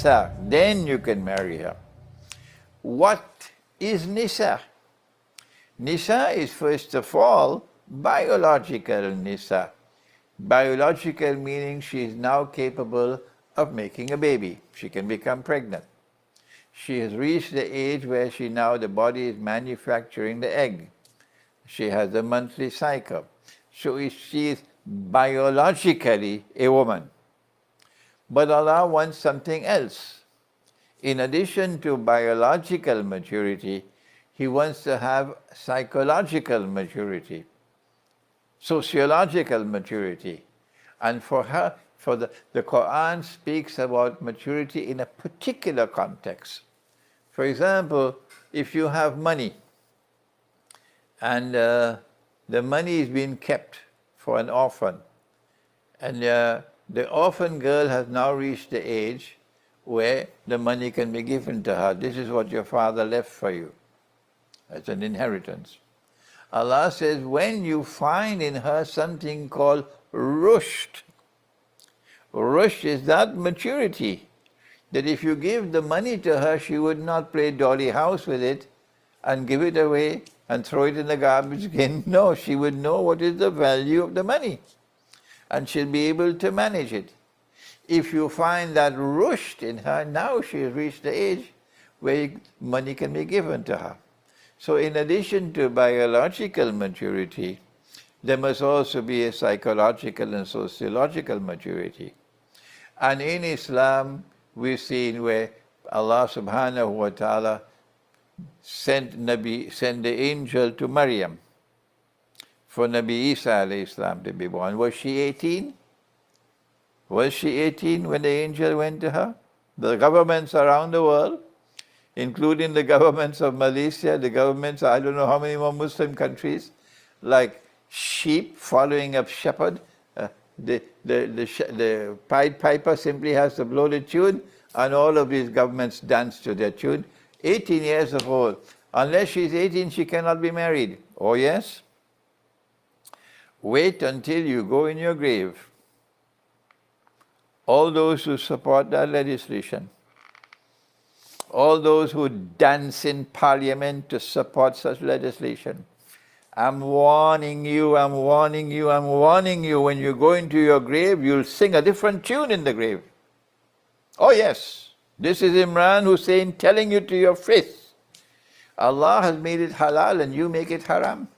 nisa, then you can marry her. What is nisa? Nisa is first of all biological nisa. Biological meaning she is now capable of making a baby. She can become pregnant. She has reached the age where the body is manufacturing the egg. She has a monthly cycle. So she is biologically a woman. But Allah wants something else. In addition to biological maturity, He wants to have psychological maturity, sociological maturity. And for her, the Quran speaks about maturity in a particular context. For example, if you have money, and the money is being kept for an orphan, and the orphan girl has now reached the age where the money can be given to her. This is what your father left for you. It's an inheritance. Allah says, when you find in her something called rushd, rushd is that maturity, that if you give the money to her, she would not play dolly house with it and give it away and throw it in the garbage again. No, she would know what is the value of the money, and she'll be able to manage it. If you find that rushd in her, now she has reached the age where money can be given to her. So in addition to biological maturity, there must also be a psychological and sociological maturity. And in Islam, we've seen where Allah subhanahu wa ta'ala sent the angel to Maryam for Nabi Isa alayhi salam to be born. Was she 18? Was she 18 when the angel went to her? The governments around the world, including the governments of Malaysia, the governments, I don't know how many more Muslim countries, like sheep following a shepherd. The Pied Piper simply has to blow the tune, and all of these governments dance to their tune. 18 years of old. Unless she's 18, she cannot be married. Oh yes? Wait until you go in your grave. All those who support that legislation, all those who dance in parliament to support such legislation, I'm warning you, I'm warning you, I'm warning you, when you go into your grave, you'll sing a different tune in the grave. Oh yes, this is Imran Hosein telling you to your face. Allah has made it halal and you make it haram.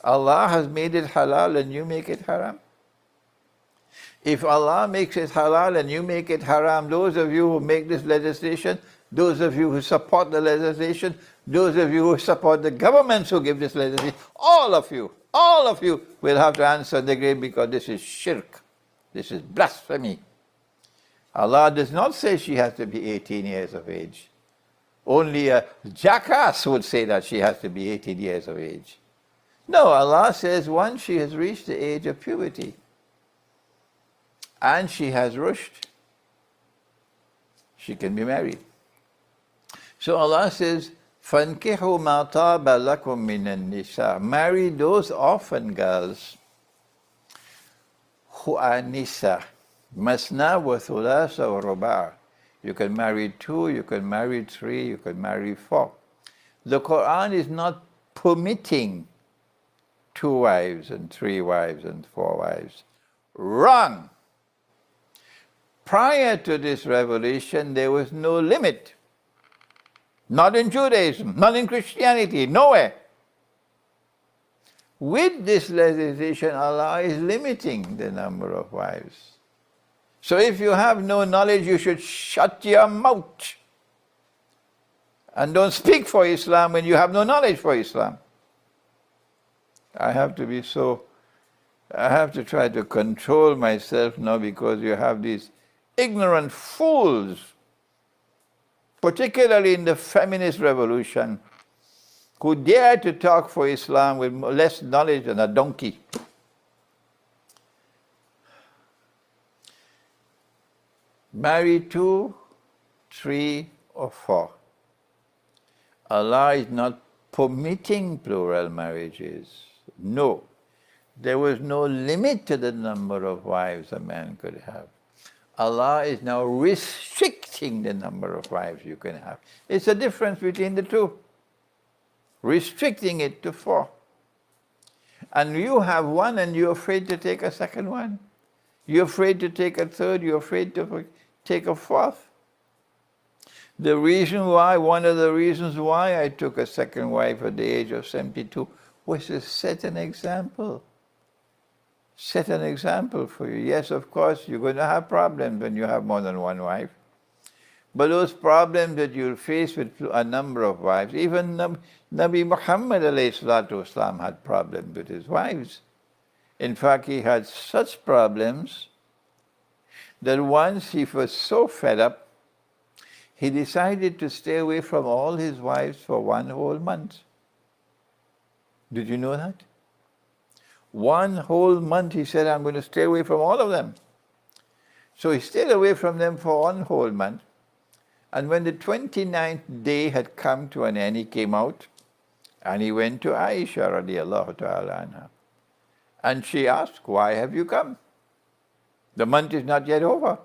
Allah has made it halal and you make it haram. If Allah makes it halal and you make it haram, those of you who make this legislation, those of you who support the legislation, those of you who support the governments who give this legislation, all of you will have to answer in the grave, because this is shirk. This is blasphemy. Allah does not say she has to be 18 years of age. Only a jackass would say that she has to be 18 years of age. No, Allah says once she has reached the age of puberty and she has rushd, she can be married. So Allah says, فَانْكِحُوا مَا طَابَ لَكُم مِّنَ النِّسَاءِ. Marry those orphan girls who are nisa. Masna wa thulasa wa ruba'. You can marry 2, you can marry 3, you can marry 4. The Quran is not permitting 2 wives and 3 wives and 4 wives. Wrong! Prior to this revelation, there was no limit. Not in Judaism, not in Christianity, nowhere. With this legislation, Allah is limiting the number of wives. So if you have no knowledge, you should shut your mouth and don't speak for Islam when you have no knowledge for Islam. I have to try to control myself now, because you have these ignorant fools, particularly in the feminist revolution, who dare to talk for Islam with less knowledge than a donkey. Marry 2, 3, or 4. Allah is not permitting plural marriages. No. There was no limit to the number of wives a man could have. Allah is now restricting the number of wives you can have. It's a difference between the two. Restricting it to 4. And you have one and you're afraid to take a second one. You're afraid to take a third, you're afraid to take a fourth. The reason why, one of the reasons why I took a second wife at the age of 72 was to set an example. Set an example for you. Yes, of course, you're going to have problems when you have more than one wife. But those problems that you'll face with a number of wives, even Nabi Muhammad ﷺ had problems with his wives. In fact, he had such problems that once he was so fed up, he decided to stay away from all his wives for 1 whole month. Did you know that? 1 whole month he said, I'm going to stay away from all of them. So he stayed away from them for 1 whole month. And when the 29th day had come to an end, he came out and he went to Aisha radiallahu ta'ala anha. And she asked, why have you come? The month is not yet over.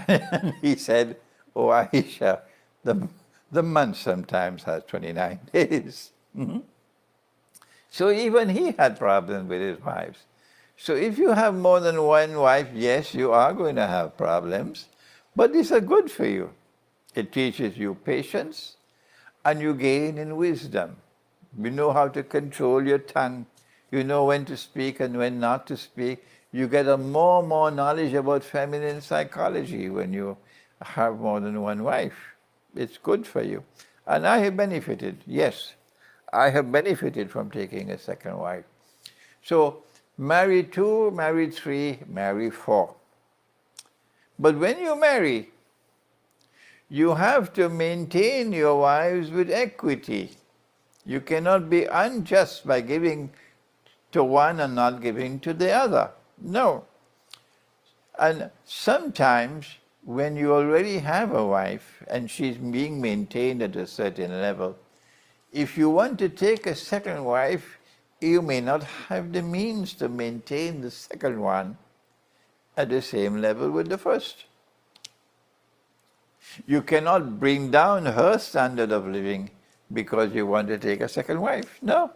And he said, oh Aisha, the month sometimes has 29 days. So even he had problems with his wives. So if you have more than one wife, yes, you are going to have problems, but these are good for you. It teaches you patience, and you gain in wisdom. You know how to control your tongue. You know when to speak and when not to speak. You get a more knowledge about feminine psychology when you have more than one wife. It's good for you. And I have benefited, yes. I have benefited from taking a second wife. So, marry 2, marry 3, marry 4. But when you marry, you have to maintain your wives with equity. You cannot be unjust by giving to one and not giving to the other. No. And sometimes when you already have a wife and she's being maintained at a certain level, if you want to take a second wife, you may not have the means to maintain the second one at the same level with the first. You cannot bring down her standard of living because you want to take a second wife. No.